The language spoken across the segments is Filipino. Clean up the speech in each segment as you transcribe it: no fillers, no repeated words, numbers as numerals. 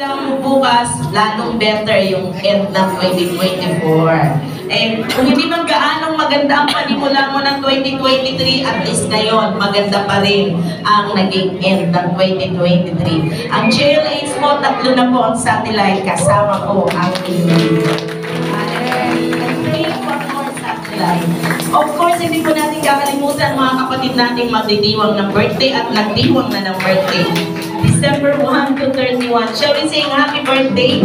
Alam mo bukas, lalong better yung end ng 2024. And kung hindi man gaanong maganda ang panimula mo ng 2023, at least ngayon, maganda pa rin ang naging end ng 2023. Ang JLH mo, 3 na po ang satellite, kasama ko ang inyong. Of course, hindi po natin kakalimutan mga kapatid nating magdidiwang ng birthday at nagdiwang na ng birthday. December 1 to 31. Shall we sing happy birthday?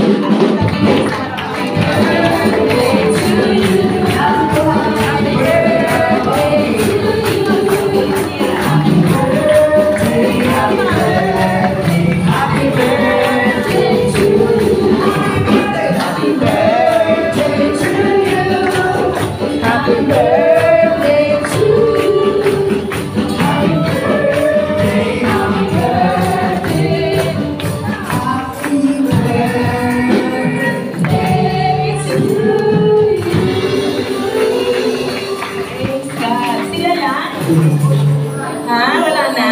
Ha? Wala na?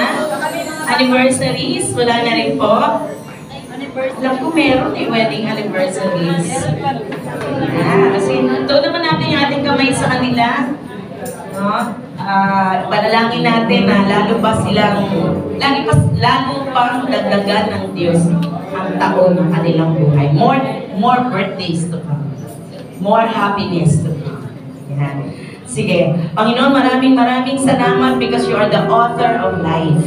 Anniversaries? Wala na rin po? Alam ko meron wedding anniversaries. Kasi ito naman natin yung ating kamay sa kanila. No? Panalangin natin na lalo pang dagdagan ng Diyos ang taon ng kanilang buhay. More birthdays to come. More happiness to come. Yan. Sige, Panginoon, maraming salamat because you are the author of life.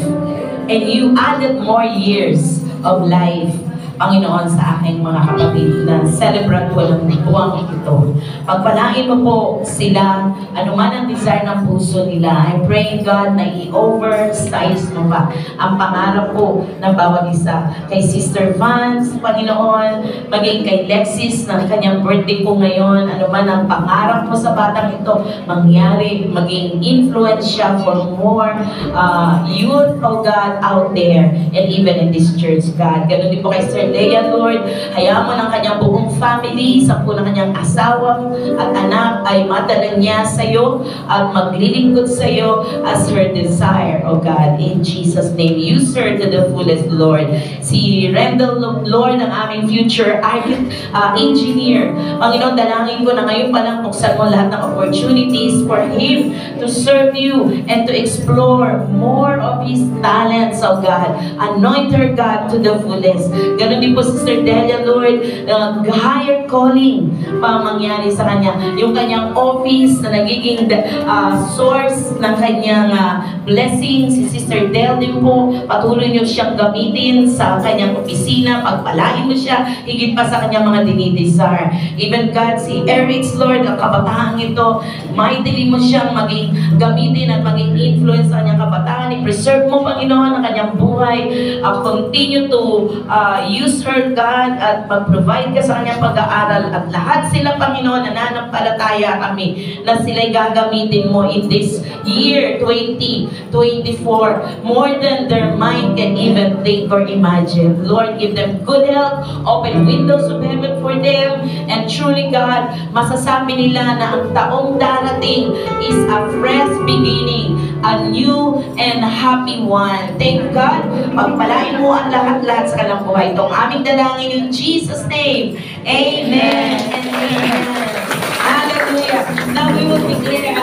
And you added more years of life, Panginoon, sa aking mga kapatid na celebrant ko ng buwang ito. Pagpalain mo po sila, anuman ang desire ng puso nila. I pray, God, na i-oversize mo pa ang pangarap po ng bawat isa. Kay Sister Vance, Panginoon, maging kay Lexis na kanyang birthday po ngayon, anuman ang pangarap mo sa batang ito, mangyari, maging influence siya for more youth, oh God, out there, and even in this church, God. Ganun din po kay Sir Leia, Lord, hayaan mo ng kanyang buong family, 10 ng kanyang asawa at anak ay madala niya sa iyo at maglilingkod sa iyo as her desire, oh God, in Jesus' name. Use her to the fullest, Lord. Si Rendell, Lord, ang aming future engineer. Panginoon, dalangin ko na ngayon pa lang buksan mo lahat ng opportunities for him to serve you and to explore more of his talents, oh God. Anoint her, God, to the fullest. Ganun din po Sister Delia, Lord, higher calling pa mangyari sa kanya. Yung kanyang office na nagiging source ng kanyang blessing. Si Sister Del din po, patuloy niyo siyang gamitin sa kanyang opisina. Pagpalain mo siya, higit pa sa kanyang mga dinidesire. Even God, si Eric's, Lord, ang kabataan ito, mightily mo siyang maging gamitin at maging influence sa kanyang kabataan. I-preserve mo, Panginoon, ang kanyang buhay. Continue to use her, God, at mag-provide ka sa kanyang pag-aaral. At lahat sila, Panginoon, nananampalataya kami na sila'y gagamitin mo in this year 2024 more than their mind can even think or imagine. Lord, give them good health, open windows of heaven for them, and truly, God, masasabi nila na ang taong darating is a fresh beginning, a new and happy one. Thank God, pagpalain mo ang lahat-lahat sa kanilang buhay. Itong aming dalangin in Jesus' name. Amen and amen. Hallelujah. Now we will declare